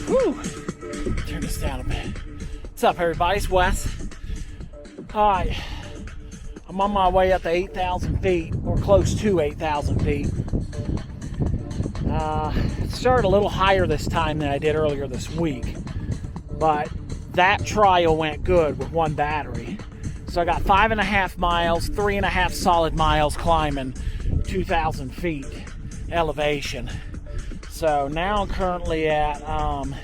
Whew. Turn this down a bit. What's up, everybody? It's Wes. Alright, I'm on my way up to 8,000 feet, or close to 8,000 feet. It started a little higher this time than I did earlier this week, but that trial went good with one battery. So I got 5.5 miles, 3.5 solid miles climbing 2,000 feet elevation. So now I'm currently at, oh man,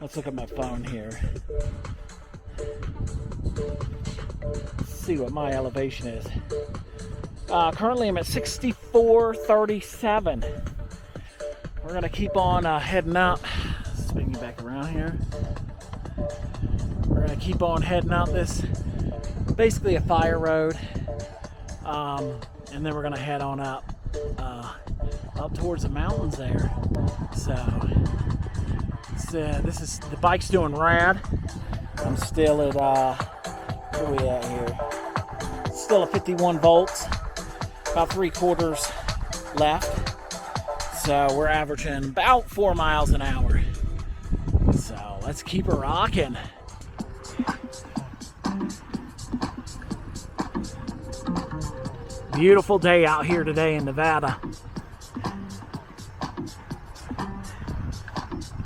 let's look at my phone here. Let's see what my elevation is. Currently I'm at 6437. We're gonna keep on heading up. Swing you back around here. We're gonna keep on heading up this, basically a fire road, and then we're gonna head on up towards the mountains there. So this is, the bike's doing rad. I'm still at where are we at here? Still at 51 volts, about 3/4 left. So we're averaging about 4 miles an hour. So let's keep her rocking. Beautiful day out here today in Nevada.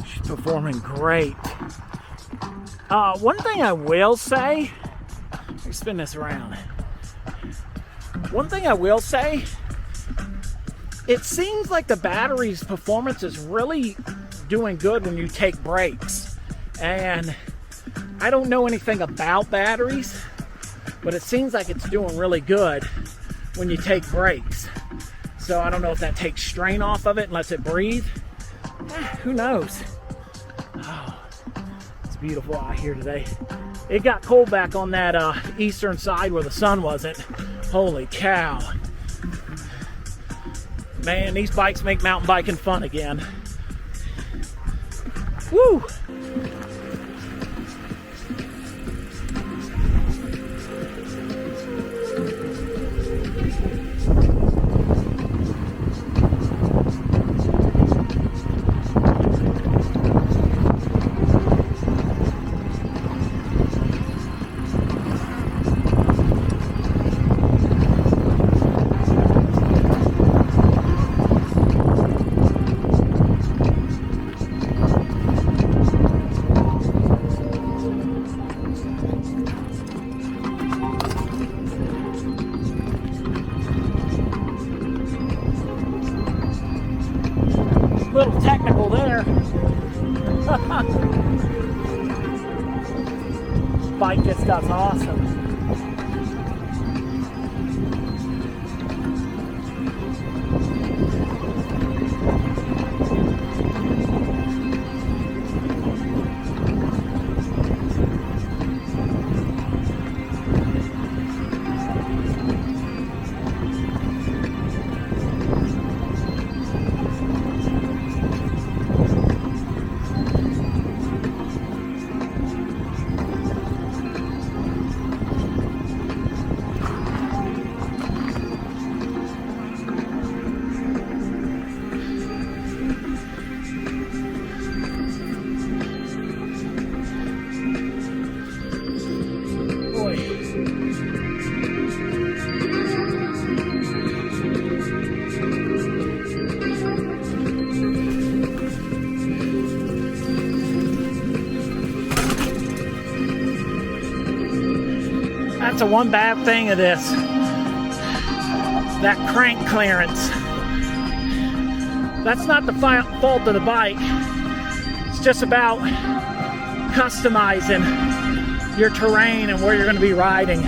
She's performing great. One thing I will say, let me spin this around. One thing I will say, it seems like the battery's performance is really doing good when you take breaks. And I don't know anything about batteries, but it seems like it's doing really good when you take breaks. So I don't know if that takes strain off of it and lets it breathe. Who knows? Oh, it's beautiful out here today. It got cold back on that eastern side where the sun wasn't. Holy cow. Man, these bikes make mountain biking fun again. Woo! Little technical there. Bike just does awesome. That's the one bad thing of this. That crank clearance. That's not the fault of the bike. It's just about customizing your terrain and where you're going to be riding.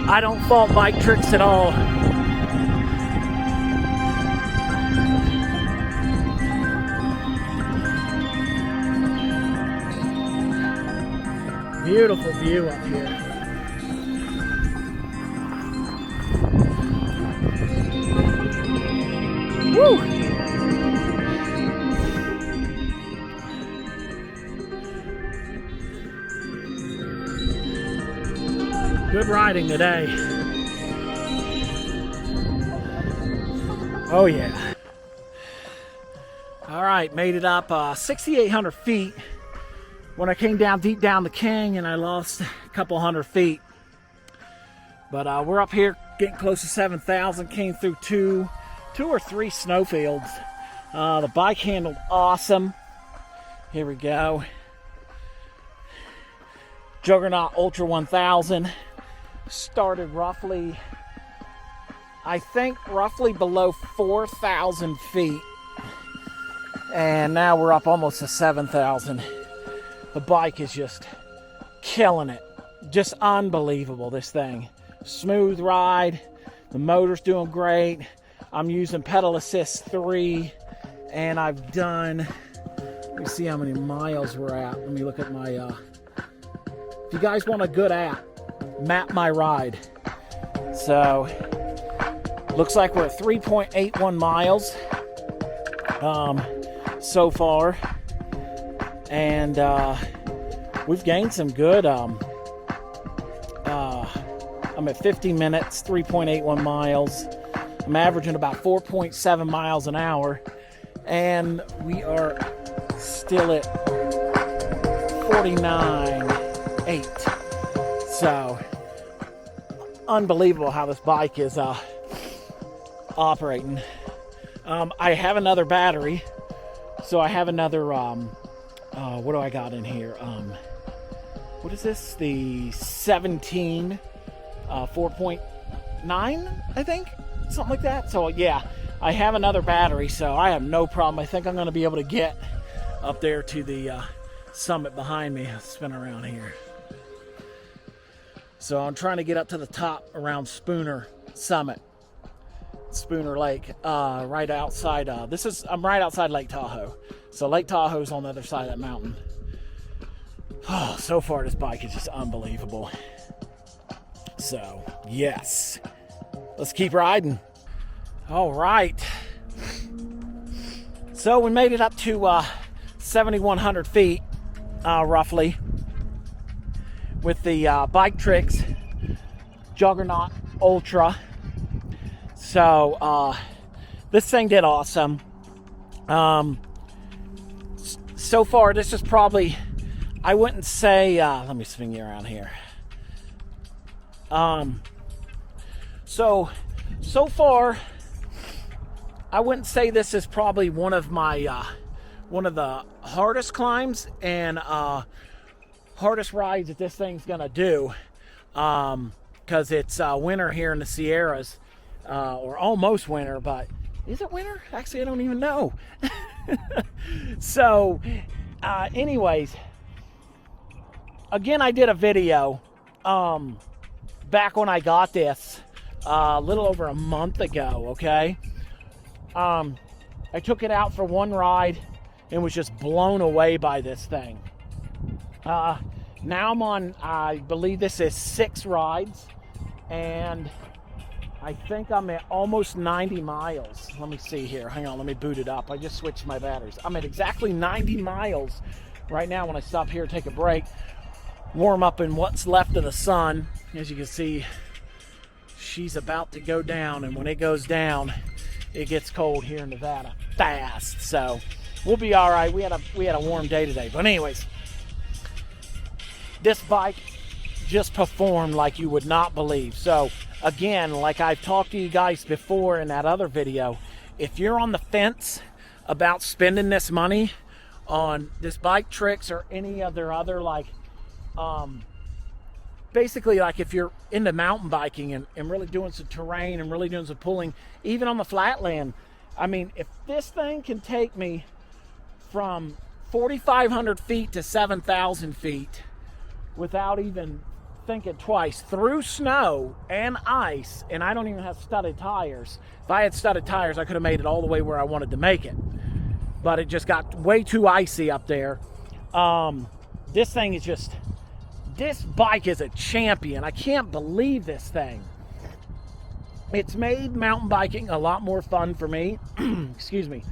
I don't fault Biktrix at all. Beautiful view up here. Good riding today. Oh yeah. All right, made it up 6,800 feet. When I came down deep down the canyon, I lost a couple hundred feet. But we're up here getting close to 7,000. Came through two or three snowfields. The bike handled awesome. Here we go. Juggernaut Ultra 1000. Started roughly, I think, roughly below 4,000 feet. And now we're up almost to 7,000. The bike is just killing it. Just unbelievable, this thing. Smooth ride. The motor's doing great. I'm using pedal assist 3. And I've done, let me see how many miles we're at. Let me look at my, if you guys want a good app, Map My Ride. So, looks like we're at 3.81 miles so far. And we've gained some good, I'm at 50 minutes, 3.81 miles. I'm averaging about 4.7 miles an hour. And we are still at 49.8. So, unbelievable how this bike is operating. I have another battery. So I have another, what do I got in here? What is this? The 17 4.9, I think? Something like that. So, yeah. I have another battery, so I have no problem. I think I'm going to be able to get up there to the summit behind me. Let's spin around here. So I'm trying to get up to the top around Spooner Summit. Spooner Lake, right outside. I'm right outside Lake Tahoe. So Lake Tahoe's on the other side of that mountain. Oh, so far this bike is just unbelievable. So, yes. Let's keep riding. All right. So we made it up to 7,100 feet, roughly, with the Biktrix Juggernaut Ultra. So this thing did awesome. So far, this is probably, I wouldn't say, let me swing you around here. So far, I wouldn't say this is probably one of my one of the hardest climbs and hardest rides that this thing's gonna do, because it's winter here in the Sierras, or almost winter. But is it winter? Actually, I don't even know. So, anyways, again, I did a video back when I got this a little over a month ago. Okay. I took it out for one ride and was just blown away by this thing. Now I'm on, I believe this is 6 rides, and I think I'm at almost 90 miles. Let me see here. Hang on, let me boot it up. I just switched my batteries. I'm at exactly 90 miles right now when I stop here, take a break, warm up in what's left of the sun. As you can see, she's about to go down, and when it goes down, it gets cold here in Nevada fast. So we'll be all right. We had a warm day today. But anyways, this bike just performed like you would not believe. So again, like I've talked to you guys before in that other video, if you're on the fence about spending this money on this Biktrix or any other like basically, like if you're into mountain biking and really doing some terrain and really doing some pulling, even on the flatland, I mean, if this thing can take me from 4,500 feet to 7,000 feet without even thinking twice, through snow and ice, and I don't even have studded tires. If I had studded tires, I could have made it all the way where I wanted to make it. But it just got way too icy up there. This thing is just... This bike is a champion. I can't believe this thing. It's made mountain biking a lot more fun for me. Excuse me.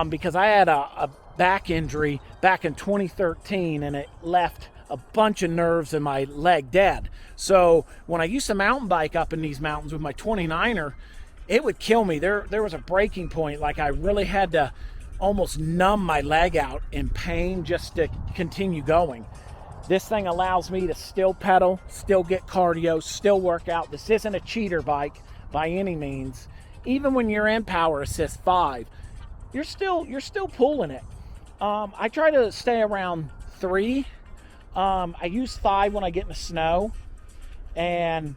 Because I had a back injury back in 2013, and it left a bunch of nerves in my leg dead. So when I used to mountain bike up in these mountains with my 29er, it would kill me. There was a breaking point. Like, I really had to almost numb my leg out in pain just to continue going. This thing allows me to still pedal, still get cardio, still work out. This isn't a cheater bike by any means. Even when you're in Power Assist 5, you're still pulling it. I try to stay around 3. I use 5 when I get in the snow, and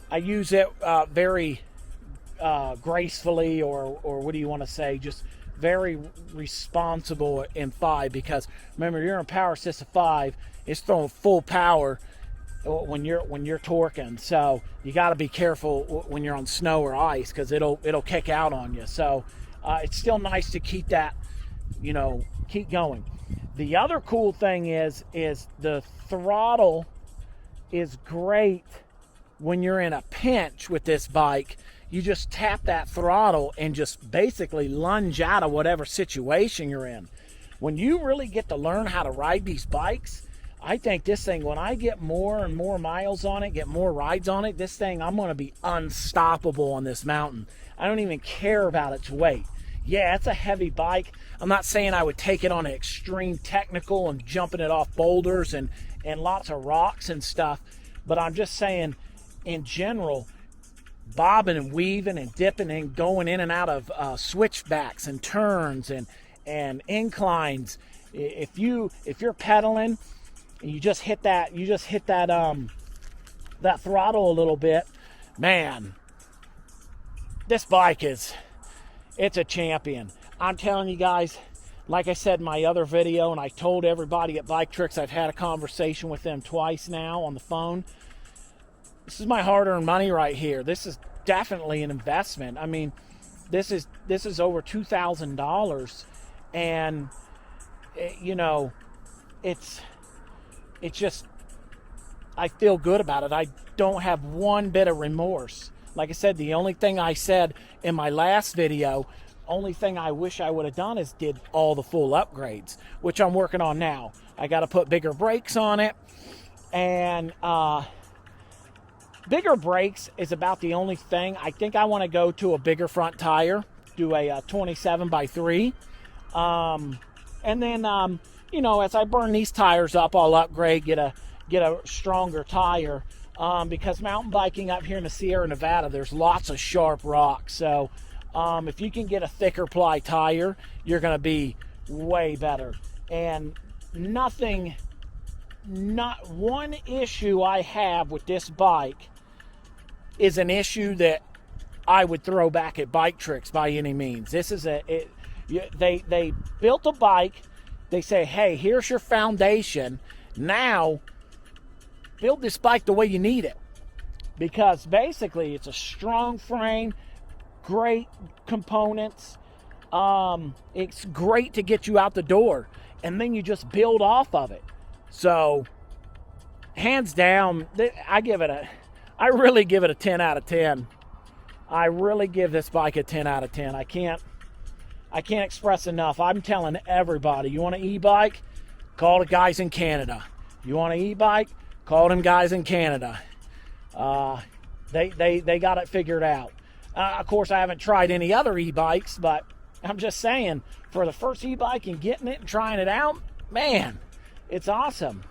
I use it very gracefully, or what do you want to say, just very responsible in 5, because remember, you're in Power Assist 5, it's throwing full power when you're torquing, so you got to be careful when you're on snow or ice, because it'll kick out on you. So it's still nice to keep that, keep going. The other cool thing is the throttle is great when you're in a pinch with this bike. You just tap that throttle and just basically lunge out of whatever situation you're in. When you really get to learn how to ride these bikes, I think this thing, when I get more and more miles on it, get more rides on it, this thing, I'm going to be unstoppable on this mountain. I don't even care about its weight. Yeah, it's a heavy bike. I'm not saying I would take it on an extreme technical and jumping it off boulders and lots of rocks and stuff, but I'm just saying, in general, bobbing and weaving and dipping and going in and out of switchbacks and turns and inclines. If you're pedaling and you just hit that throttle a little bit, man, this bike it's a champion. I'm telling you guys, like I said in my other video, and I told everybody at Biktrix, I've had a conversation with them twice now on the phone. This is my hard-earned money right here. This is definitely an investment. I mean, this is over $2,000, and it's just, I feel good about it. I don't have one bit of remorse. Like I said, the only thing I said in my last video, only thing I wish I would have done is did all the full upgrades, which I'm working on now. I got to put bigger brakes on it, and bigger brakes is about the only thing. I think I want to go to a bigger front tire, do a 27x3, and then as I burn these tires up, I'll upgrade, get a stronger tire, because mountain biking up here in the Sierra Nevada, there's lots of sharp rocks. So if you can get a thicker ply tire, you're going to be way better. And not one issue I have with this bike is an issue that I would throw back at Biktrix by any means. This is they built a bike. They say, hey, here's your foundation. Now build this bike the way you need it, because basically it's a strong frame, great components. It's great to get you out the door, and then you just build off of it. So hands down, I really give it a 10 out of 10. I really give this bike a 10 out of 10. I can't express enough. I'm telling everybody, you want an e-bike? Call the guys in Canada. You want an e-bike? Call them guys in Canada. They got it figured out. Of course, I haven't tried any other e-bikes, but I'm just saying, for the first e-bike and getting it and trying it out, man, it's awesome.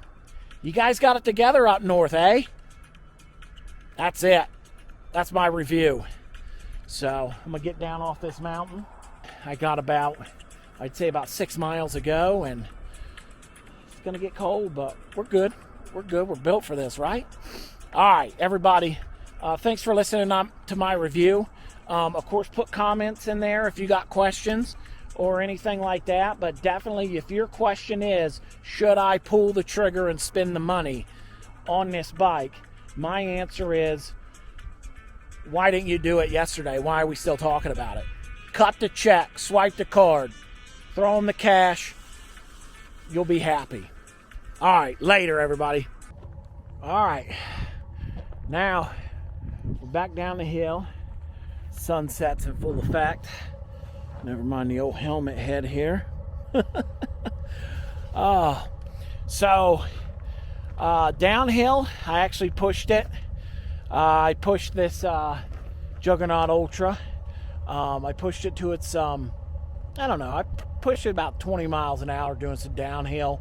You guys got it together up north, eh? That's it. That's my review. So I'm going to get down off this mountain. I got I'd say about 6 miles to go, and it's going to get cold, but we're good. We're good. We're built for this, right? All right, everybody. Thanks for listening to my review. Of course, put comments in there if you got questions or anything like that. But definitely, if your question is, should I pull the trigger and spend the money on this bike? My answer is, why didn't you do it yesterday? Why are we still talking about it? Cut the check, swipe the card, throw them the cash. You'll be happy. All right, later, everybody. All right, now we're back down the hill. Sunset's in full effect. Never mind the old helmet head here. So Downhill, I actually pushed it. I pushed this Juggernaut Ultra. I pushed it to its, I don't know, I pushed it about 20 miles an hour doing some downhill.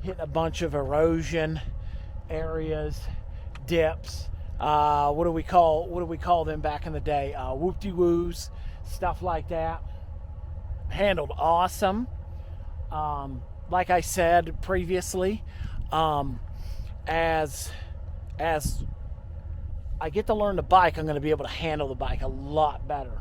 Hitting a bunch of erosion areas, dips. What do we call them back in the day? Whoop-de-woos, stuff like that. Handled awesome. Like I said previously, as I get to learn the bike, I'm going to be able to handle the bike a lot better.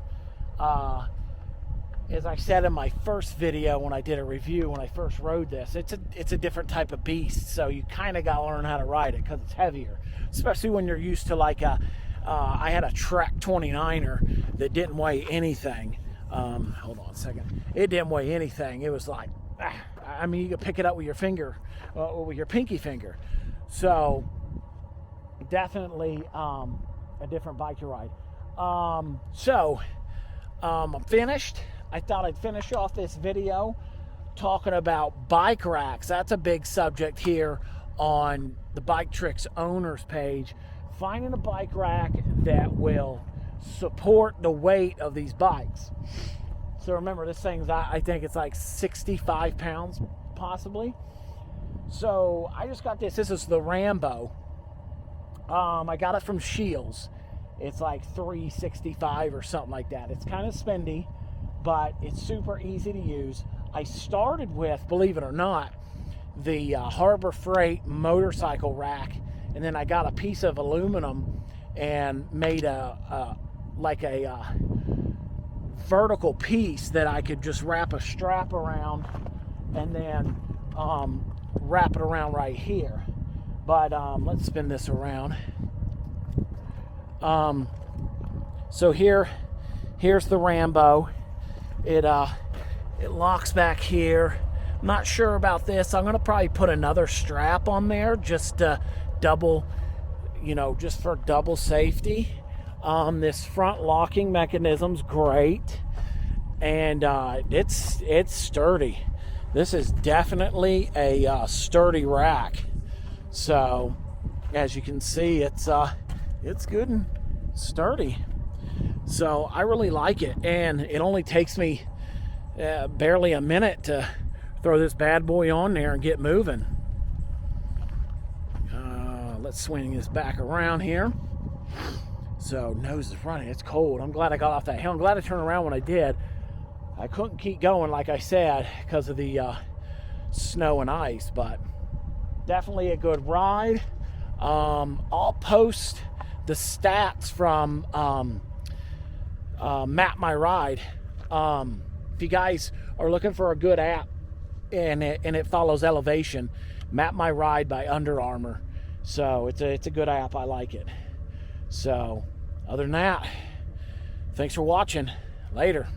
As I said in my first video when I did a review, when I first rode this, it's a different type of beast, so you kind of got to learn how to ride it because it's heavier, especially when you're used to like I had a Trek 29er that didn't weigh anything. Hold on a second. It didn't weigh anything. It was like, I mean, you could pick it up with your finger, with your pinky finger. So definitely a different bike to ride. I'm finished. I thought I'd finish off this video talking about bike racks. That's a big subject here on the Biktrix owners page. Finding a bike rack that will support the weight of these bikes. So remember, this thing's, I think it's like 65 pounds possibly. So I just got this. This is the Rambo. I got it from Shields. It's like $365 or something like that. It's kind of spendy, but it's super easy to use. I started with, believe it or not, the Harbor Freight motorcycle rack, and then I got a piece of aluminum and made a vertical piece that I could just wrap a strap around and then wrap it around right here. But let's spin this around. So here's the Rambo. It locks back here. I'm not sure about this. I'm gonna probably put another strap on there just to double, just for double safety. This front locking mechanism's great, and it's sturdy. This is definitely a sturdy rack. So as you can see, it's good and sturdy. So I really like it, and it only takes me barely a minute to throw this bad boy on there and get moving. Let's swing this back around here. So nose is running. It's cold. I'm glad I got off that hill. I'm glad I turned around when I did. I couldn't keep going, like I said, because of the snow and ice, but definitely a good ride. I'll post the stats from Map My Ride. If you guys are looking for a good app and it follows elevation, Map My Ride by Under Armour. So it's a good app. I like it. So other than that, thanks for watching. Later.